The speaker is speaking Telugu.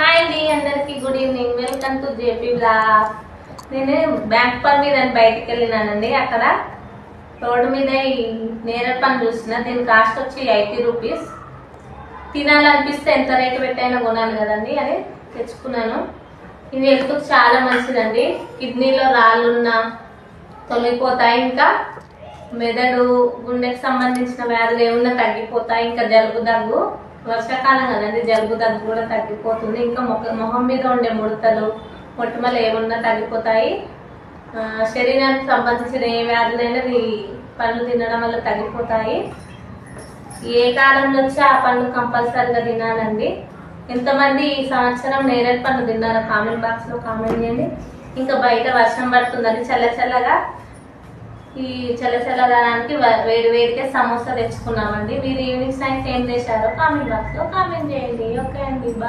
హాయ్ అండి, అందరికి good evening. Welcome to JP blog. నేను బ్యాంక్ పని మీద బయటికి వెళ్ళినానండి. అక్కడ రోడ్డు మీద ఈ నేరేడు పండు చూస్తున్నా. దీని కాస్ట్ వచ్చి 80 రూపీస్. తినాలనిపిస్తే ఎంత రేటు పెట్టైనా కొనాలి కదండి అని తెచ్చుకున్నాను. ఇది హెల్త్కి చాలా మంచిదండి. కిడ్నీలో రాళ్ళున్నా తొలగిపోతాయి, ఇంకా మెదడు గుండెకి సంబంధించిన వ్యాధులు ఏమన్నా తగ్గిపోతాయి. ఇంకా జలుబు దగ్గు, వర్షాకాలం కదండి, జలుబు దగ్గు కూడా తగ్గిపోతుంది. ఇంకా మొహం మీద ఉండే ముడతలు మొట్టమొదలు ఏమన్నా తగ్గిపోతాయి. శరీరానికి సంబంధించిన ఏ వ్యాధులైనా ఈ పండ్లు తినడం వల్ల తగ్గిపోతాయి. ఏ కాలంలో వచ్చి ఆ పండ్లు కంపల్సరిగా తినాలండి. ఎంతమంది ఈ సంవత్సరం నేరేడు పండు తిన్నారో కామెంట్ బాక్స్ లో కామెంట్ చేయండి. ఇంకా బయట వర్షం పడుతుందని చల్లగా ఈ చల్లదానికి వేడి వేడిగా సమోసా తెచ్చుకున్నామండి. మీరు ఈవినింగ్ స్నాక్స్ ఏం చేశారో కామెంట్ బాక్స్ లో కామెంట్ చేయండి. ఓకే అండి, బాయ్.